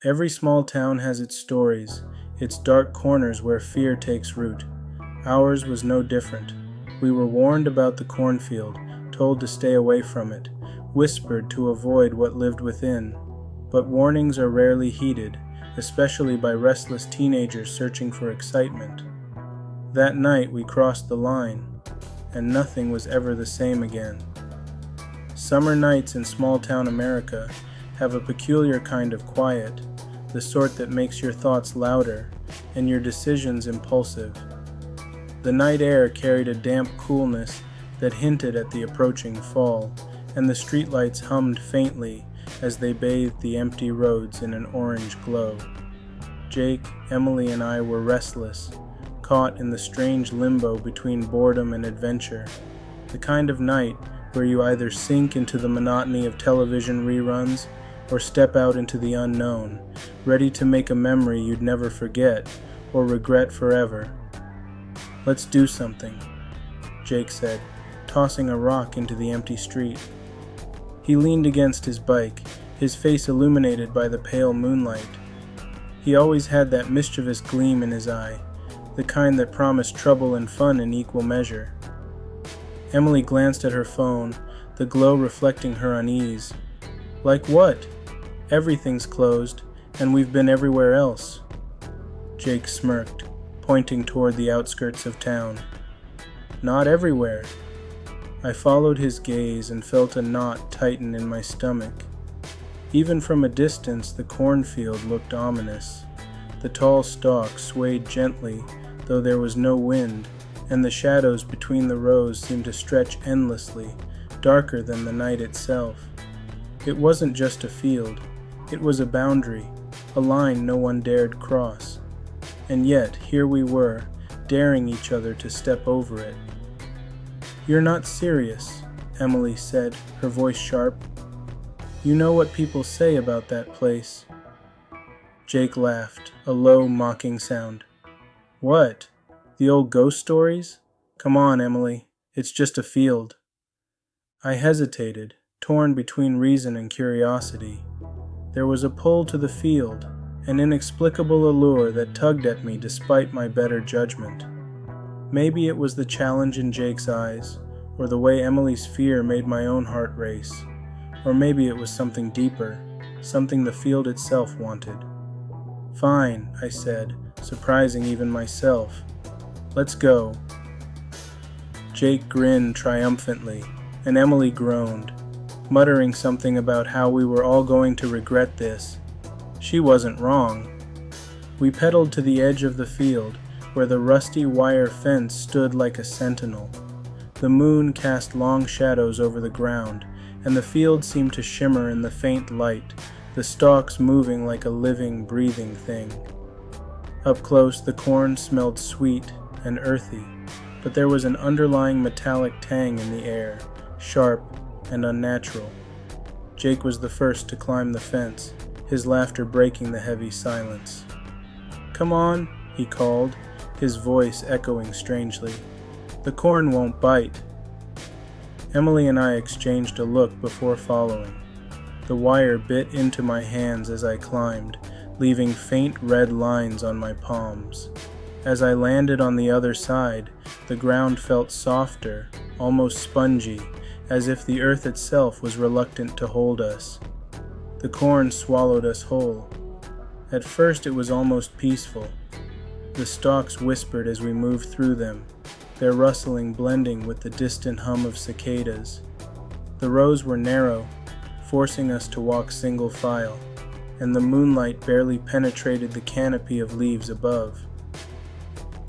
Every small town has its stories, its dark corners where fear takes root. Ours was no different. We were warned about the cornfield, told to stay away from it, whispered to avoid what lived within. But warnings are rarely heeded, especially by restless teenagers searching for excitement. That night we crossed the line, and nothing was ever the same again. Summer nights in small-town America have a peculiar kind of quiet, the sort that makes your thoughts louder and your decisions impulsive. The night air carried a damp coolness that hinted at the approaching fall, and the streetlights hummed faintly as they bathed the empty roads in an orange glow. Jake, Emily, and I were restless, caught in the strange limbo between boredom and adventure, the kind of night where you either sink into the monotony of television reruns or step out into the unknown, ready to make a memory you'd never forget or regret forever. "Let's do something," Jake said, tossing a rock into the empty street. He leaned against his bike, his face illuminated by the pale moonlight. He always had that mischievous gleam in his eye, the kind that promised trouble and fun in equal measure. Emily glanced at her phone, the glow reflecting her unease. "Like what? Everything's closed, and we've been everywhere else." Jake smirked, pointing toward the outskirts of town. "Not everywhere." I followed his gaze and felt a knot tighten in my stomach. Even from a distance, the cornfield looked ominous. The tall stalks swayed gently, though there was no wind, and the shadows between the rows seemed to stretch endlessly, darker than the night itself. It wasn't just a field. It was a boundary, a line no one dared cross. And yet, here we were, daring each other to step over it. "You're not serious," Emily said, her voice sharp. "You know what people say about that place." Jake laughed, a low, mocking sound. "What? The old ghost stories? Come on, Emily, it's just a field." I hesitated, torn between reason and curiosity. There was a pull to the field, an inexplicable allure that tugged at me despite my better judgment. Maybe it was the challenge in Jake's eyes, or the way Emily's fear made my own heart race, or maybe it was something deeper, something the field itself wanted. "Fine," I said, surprising even myself. "Let's go." Jake grinned triumphantly, and Emily groaned, muttering something about how we were all going to regret this. She wasn't wrong. We pedaled to the edge of the field, where the rusty wire fence stood like a sentinel. The moon cast long shadows over the ground, and the field seemed to shimmer in the faint light, the stalks moving like a living, breathing thing. Up close, the corn smelled sweet and earthy, but there was an underlying metallic tang in the air, sharp and unnatural. Jake was the first to climb the fence, his laughter breaking the heavy silence. "Come on," he called, his voice echoing strangely. "The corn won't bite." Emily and I exchanged a look before following. The wire bit into my hands as I climbed, leaving faint red lines on my palms. As I landed on the other side, the ground felt softer, almost spongy, as if the earth itself was reluctant to hold us. The corn swallowed us whole. At first it was almost peaceful. The stalks whispered as we moved through them, their rustling blending with the distant hum of cicadas. The rows were narrow, forcing us to walk single file, and the moonlight barely penetrated the canopy of leaves above.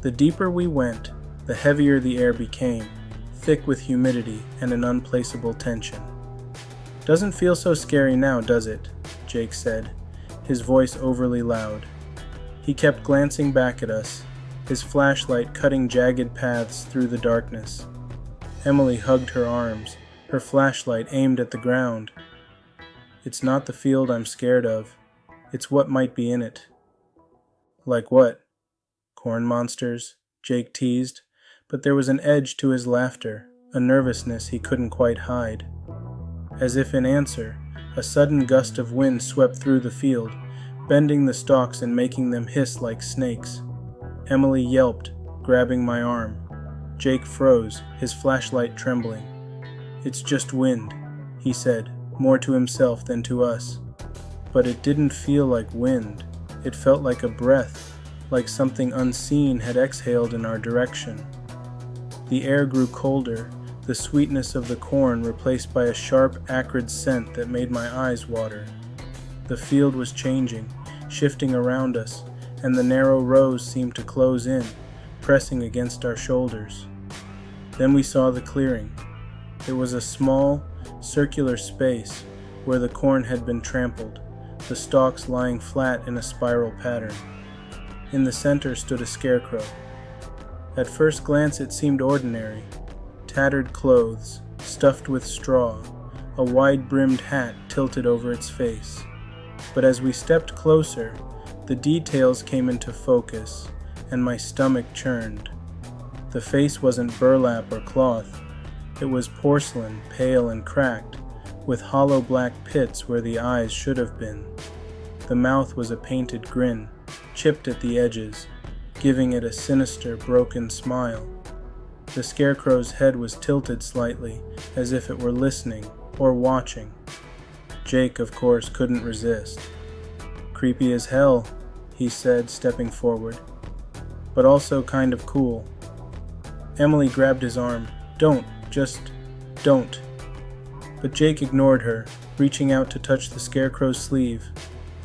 The deeper we went, the heavier the air became, thick with humidity and an unplaceable tension. "Doesn't feel so scary now, does it?" Jake said, his voice overly loud. He kept glancing back at us, his flashlight cutting jagged paths through the darkness. Emily hugged her arms, her flashlight aimed at the ground. "It's not the field I'm scared of. It's what might be in it." "Like what?" "Corn monsters," Jake teased, but there was an edge to his laughter, a nervousness he couldn't quite hide. As if in answer, a sudden gust of wind swept through the field, bending the stalks and making them hiss like snakes. Emily yelped, grabbing my arm. Jake froze, his flashlight trembling. "It's just wind," he said, more to himself than to us. But it didn't feel like wind. It felt like a breath, like something unseen had exhaled in our direction. The air grew colder, the sweetness of the corn replaced by a sharp, acrid scent that made my eyes water. The field was changing, shifting around us, and the narrow rows seemed to close in, pressing against our shoulders. Then we saw the clearing. It was a small, circular space where the corn had been trampled, the stalks lying flat in a spiral pattern. In the center stood a scarecrow. At first glance it seemed ordinary. Tattered clothes, stuffed with straw, a wide-brimmed hat tilted over its face. But as we stepped closer, the details came into focus, and my stomach churned. The face wasn't burlap or cloth. It was porcelain, pale and cracked, with hollow black pits where the eyes should have been. The mouth was a painted grin, chipped at the edges, giving it a sinister, broken smile. The scarecrow's head was tilted slightly, as if it were listening or watching. Jake, of course, couldn't resist. "Creepy as hell," he said, stepping forward, "but also kind of cool." Emily grabbed his arm. "Don't, just don't." But Jake ignored her, reaching out to touch the scarecrow's sleeve.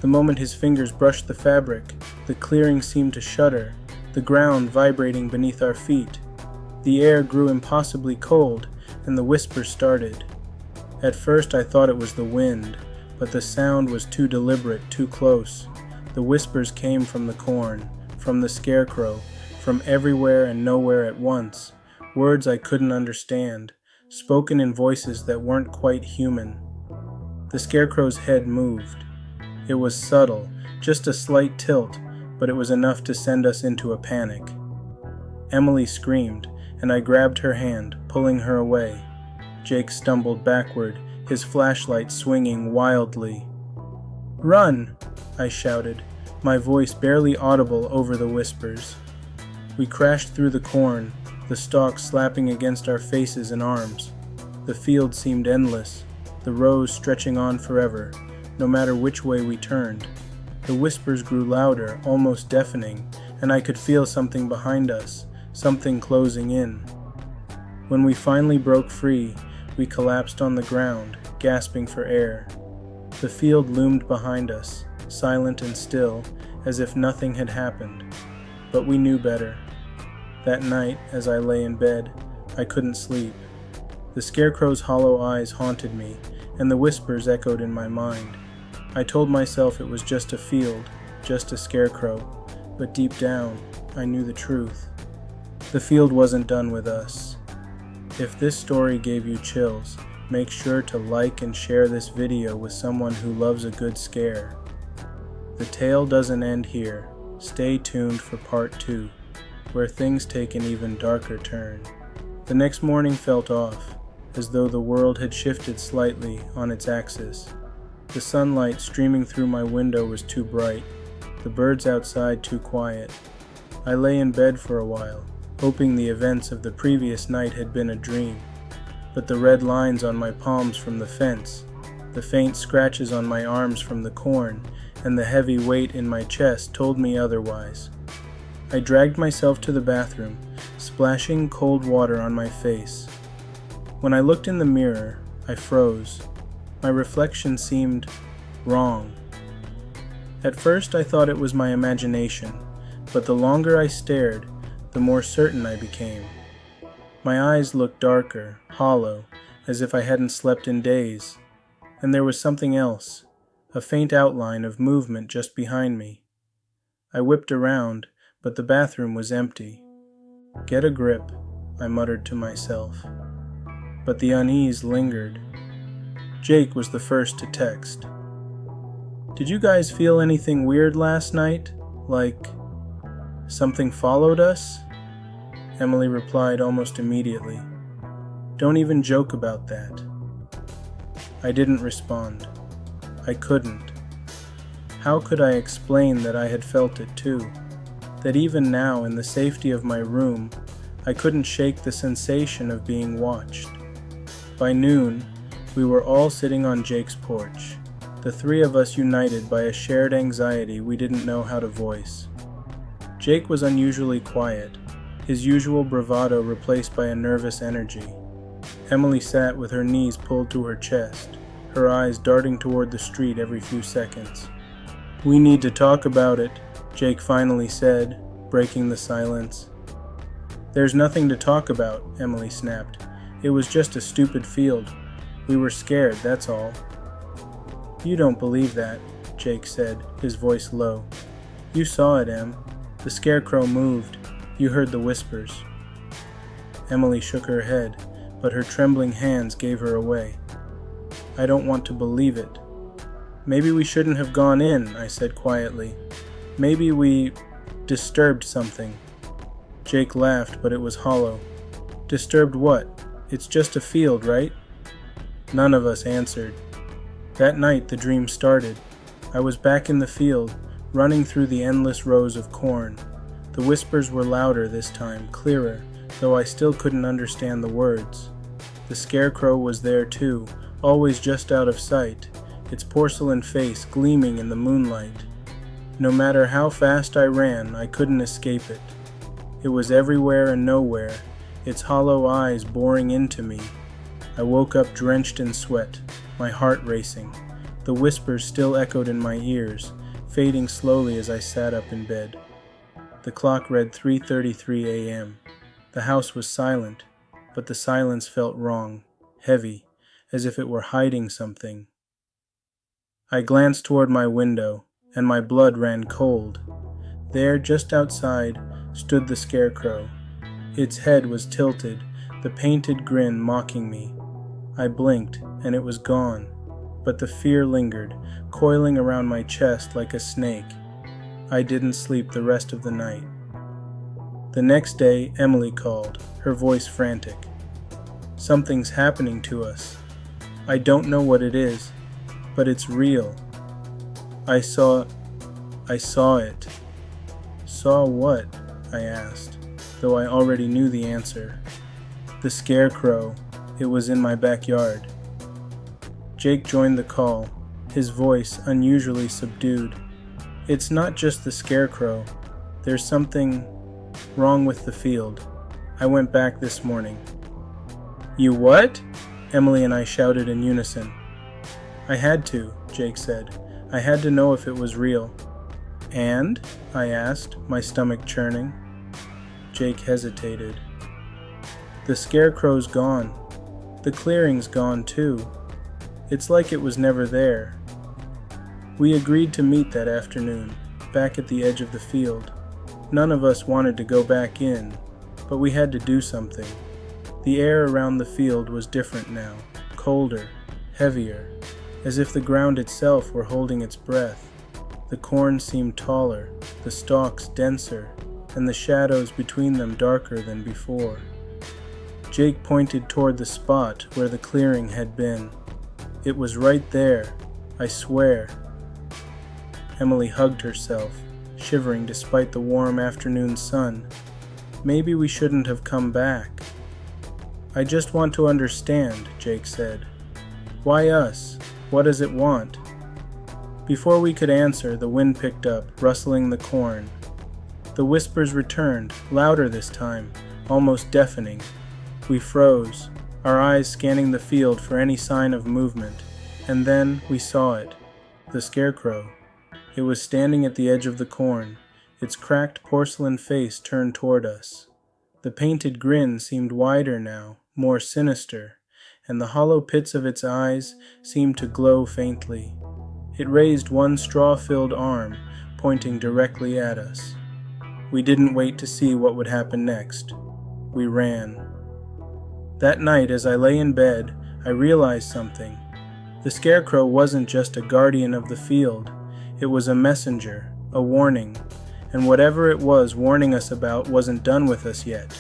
The moment his fingers brushed the fabric, the clearing seemed to shudder, the ground vibrating beneath our feet. The air grew impossibly cold, and the whispers started. At first I thought it was the wind, but the sound was too deliberate, too close. The whispers came from the corn, from the scarecrow, from everywhere and nowhere at once, words I couldn't understand, spoken in voices that weren't quite human. The scarecrow's head moved. It was subtle, just a slight tilt, but it was enough to send us into a panic. Emily screamed, and I grabbed her hand, pulling her away. Jake stumbled backward, his flashlight swinging wildly. "Run!" I shouted, my voice barely audible over the whispers. We crashed through the corn, the stalks slapping against our faces and arms. The field seemed endless, the rows stretching on forever, no matter which way we turned. The whispers grew louder, almost deafening, and I could feel something behind us, something closing in. When we finally broke free, we collapsed on the ground, gasping for air. The field loomed behind us, silent and still, as if nothing had happened. But we knew better. That night, as I lay in bed, I couldn't sleep. The scarecrow's hollow eyes haunted me, and the whispers echoed in my mind. I told myself it was just a field, just a scarecrow, but deep down, I knew the truth. The field wasn't done with us. If this story gave you chills, make sure to like and share this video with someone who loves a good scare. The tale doesn't end here. Stay tuned for part 2, where things take an even darker turn. The next morning felt off, as though the world had shifted slightly on its axis. The sunlight streaming through my window was too bright, the birds outside too quiet. I lay in bed for a while, hoping the events of the previous night had been a dream. But the red lines on my palms from the fence, the faint scratches on my arms from the corn, and the heavy weight in my chest told me otherwise. I dragged myself to the bathroom, splashing cold water on my face. When I looked in the mirror, I froze. My reflection seemed wrong. At first I thought it was my imagination, but the longer I stared, the more certain I became. My eyes looked darker, hollow, as if I hadn't slept in days. And there was something else, a faint outline of movement just behind me. I whipped around, but the bathroom was empty. "Get a grip," I muttered to myself. But the unease lingered. Jake was the first to text. "Did you guys feel anything weird last night? Like something followed us?" Emily replied almost immediately. "Don't even joke about that." I didn't respond. I couldn't. How could I explain that I had felt it too? That even now, in the safety of my room, I couldn't shake the sensation of being watched. By noon, we were all sitting on Jake's porch, the three of us united by a shared anxiety we didn't know how to voice. Jake was unusually quiet, his usual bravado replaced by a nervous energy. Emily sat with her knees pulled to her chest, her eyes darting toward the street every few seconds. "We need to talk about it," Jake finally said, breaking the silence. "There's nothing to talk about," Emily snapped. "It was just a stupid field. We were scared, that's all." "You don't believe that," Jake said, his voice low. "You saw it, Em. The scarecrow moved. You heard the whispers." Emily shook her head, but her trembling hands gave her away. "I don't want to believe it." "Maybe we shouldn't have gone in," I said quietly. "Maybe we disturbed something." Jake laughed, but it was hollow. "Disturbed what? It's just a field, right?" None of us answered. That night the dream started. I was back in the field, running through the endless rows of corn. The whispers were louder this time, clearer, though I still couldn't understand the words. The scarecrow was there too, always just out of sight, its porcelain face gleaming in the moonlight. No matter how fast I ran, I couldn't escape it. It was everywhere and nowhere, its hollow eyes boring into me. I woke up drenched in sweat, my heart racing. The whispers still echoed in my ears, fading slowly as I sat up in bed. The clock read 3:33 a.m. The house was silent, but the silence felt wrong, heavy, as if it were hiding something. I glanced toward my window, and my blood ran cold. There, just outside, stood the scarecrow. Its head was tilted, the painted grin mocking me. I blinked, and it was gone, but the fear lingered, coiling around my chest like a snake. I didn't sleep the rest of the night. The next day, Emily called, her voice frantic. "Something's happening to us. I don't know what it is, but it's real. I saw it." "Saw what?" I asked, though I already knew the answer. "The scarecrow. It was in my backyard." Jake joined the call, his voice unusually subdued. "It's not just the scarecrow. There's something wrong with the field. I went back this morning." "You what?" Emily and I shouted in unison. "I had to," Jake said. "I had to know if it was real." "And?" I asked, my stomach churning. Jake hesitated. "The scarecrow's gone. The clearing's gone too. It's like it was never there." We agreed to meet that afternoon, back at the edge of the field. None of us wanted to go back in, but we had to do something. The air around the field was different now, colder, heavier, as if the ground itself were holding its breath. The corn seemed taller, the stalks denser, and the shadows between them darker than before. Jake pointed toward the spot where the clearing had been. "It was right there, I swear." Emily hugged herself, shivering despite the warm afternoon sun. "Maybe we shouldn't have come back." "I just want to understand," Jake said. "Why us? What does it want?" Before we could answer, the wind picked up, rustling the corn. The whispers returned, louder this time, almost deafening. We froze, our eyes scanning the field for any sign of movement, and then we saw it, the scarecrow. It was standing at the edge of the corn, its cracked porcelain face turned toward us. The painted grin seemed wider now, more sinister, and the hollow pits of its eyes seemed to glow faintly. It raised one straw-filled arm, pointing directly at us. We didn't wait to see what would happen next. We ran. That night, as I lay in bed, I realized something. The scarecrow wasn't just a guardian of the field. It was a messenger, a warning, and whatever it was warning us about wasn't done with us yet.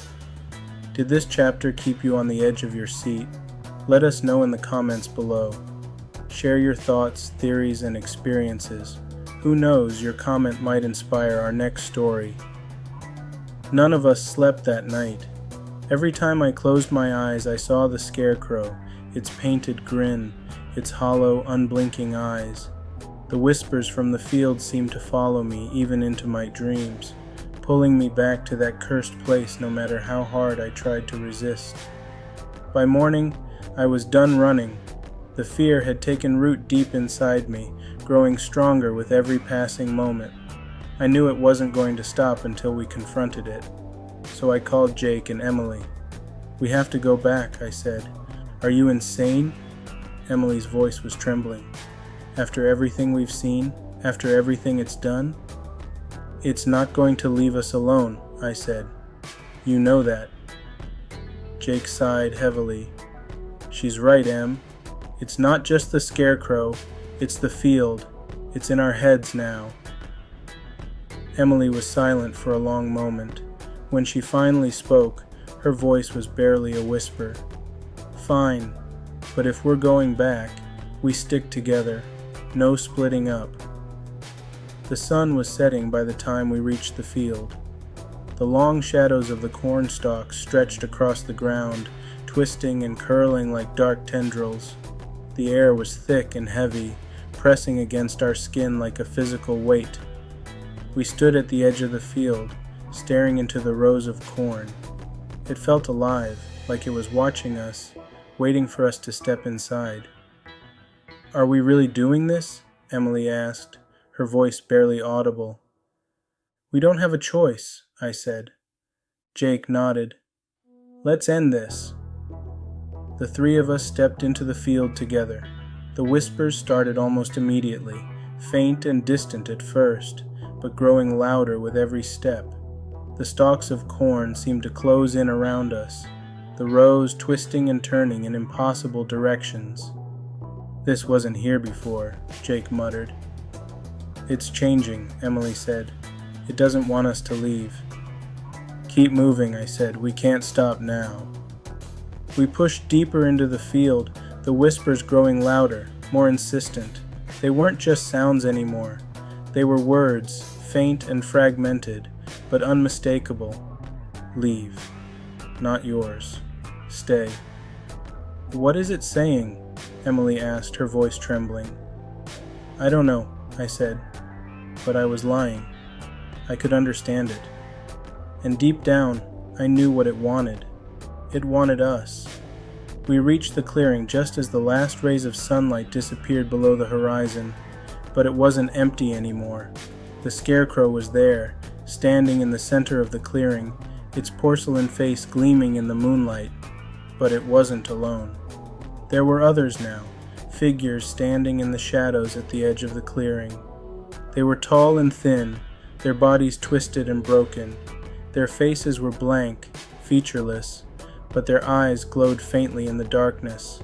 Did this chapter keep you on the edge of your seat? Let us know in the comments below. Share your thoughts, theories, and experiences. Who knows, your comment might inspire our next story. None of us slept that night. Every time I closed my eyes, I saw the scarecrow, its painted grin, its hollow, unblinking eyes. The whispers from the field seemed to follow me even into my dreams, pulling me back to that cursed place no matter how hard I tried to resist. By morning, I was done running. The fear had taken root deep inside me, growing stronger with every passing moment. I knew it wasn't going to stop until we confronted it. So I called Jake and Emily. "We have to go back," I said. "Are you insane?" Emily's voice was trembling. "After everything we've seen, after everything it's done?" "It's not going to leave us alone," I said. "You know that." Jake sighed heavily. "She's right, Em. It's not just the scarecrow, it's the field. It's in our heads now." Emily was silent for a long moment. When she finally spoke, her voice was barely a whisper. "Fine, but if we're going back, we stick together. No splitting up." The sun was setting by the time we reached the field. The long shadows of the corn stalks stretched across the ground, twisting and curling like dark tendrils. The air was thick and heavy, pressing against our skin like a physical weight. We stood at the edge of the field, staring into the rows of corn. It felt alive, like it was watching us, waiting for us to step inside. "Are we really doing this?" Emily asked, her voice barely audible. "We don't have a choice," I said. Jake nodded. "Let's end this." The three of us stepped into the field together. The whispers started almost immediately, faint and distant at first, but growing louder with every step. The stalks of corn seemed to close in around us, the rows twisting and turning in impossible directions. "This wasn't here before," Jake muttered. "It's changing," Emily said. "It doesn't want us to leave." "Keep moving," I said. "We can't stop now." We pushed deeper into the field, the whispers growing louder, more insistent. They weren't just sounds anymore. They were words, faint and fragmented, but unmistakable. "Leave. Not yours. Stay." "What is it saying?" Emily asked, her voice trembling. "I don't know," I said, but I was lying. I could understand it. And deep down, I knew what it wanted. It wanted us. We reached the clearing just as the last rays of sunlight disappeared below the horizon, but it wasn't empty anymore. The scarecrow was there, standing in the center of the clearing, its porcelain face gleaming in the moonlight. But it wasn't alone. There were others now, figures standing in the shadows at the edge of the clearing. They were tall and thin, their bodies twisted and broken. Their faces were blank, featureless, but their eyes glowed faintly in the darkness.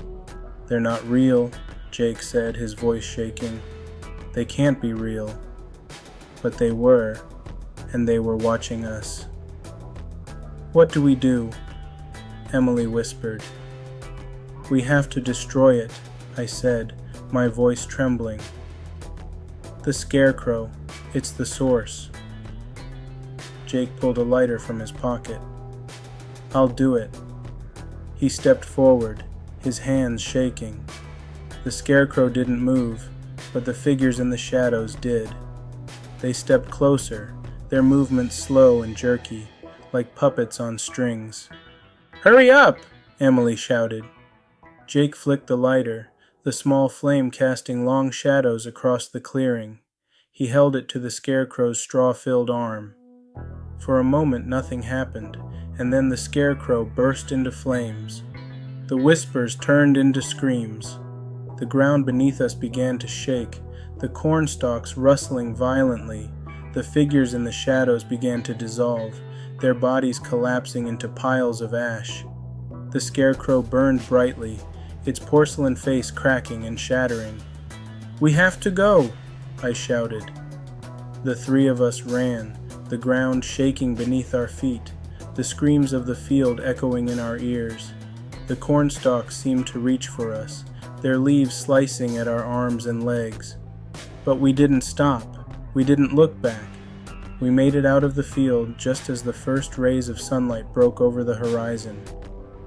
"They're not real," Jake said, his voice shaking. "They can't be real." But they were, and they were watching us. "What do we do?" Emily whispered. "We have to destroy it," I said, my voice trembling. "The scarecrow, it's the source." Jake pulled a lighter from his pocket. "I'll do it." He stepped forward, his hands shaking. The scarecrow didn't move, but the figures in the shadows did. They stepped closer, their movements slow and jerky, like puppets on strings. "Hurry up!" Emily shouted. Jake flicked the lighter, the small flame casting long shadows across the clearing. He held it to the scarecrow's straw-filled arm. For a moment nothing happened, and then the scarecrow burst into flames. The whispers turned into screams. The ground beneath us began to shake, the corn stalks rustling violently. The figures in the shadows began to dissolve, their bodies collapsing into piles of ash. The scarecrow burned brightly, its porcelain face cracking and shattering. "We have to go!" I shouted. The three of us ran, the ground shaking beneath our feet, the screams of the field echoing in our ears. The cornstalks seemed to reach for us, their leaves slicing at our arms and legs. But we didn't stop. We didn't look back. We made it out of the field just as the first rays of sunlight broke over the horizon.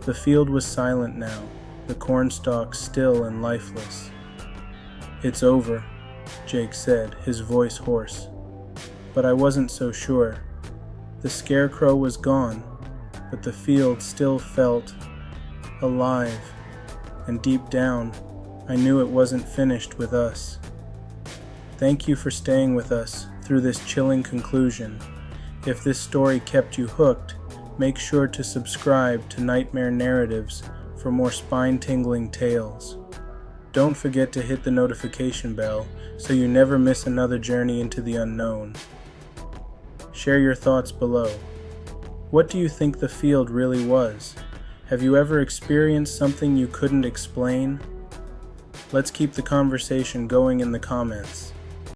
The field was silent now, the cornstalks still and lifeless. "It's over," Jake said, his voice hoarse. But I wasn't so sure. The scarecrow was gone, but the field still felt alive, and deep down, I knew it wasn't finished with us. Thank you for staying with us through this chilling conclusion. If this story kept you hooked, make sure to subscribe to Nightmare Narratives for more spine-tingling tales. Don't forget to hit the notification bell so you never miss another journey into the unknown. Share your thoughts below. What do you think the field really was? Have you ever experienced something you couldn't explain? Let's keep the conversation going in the comments.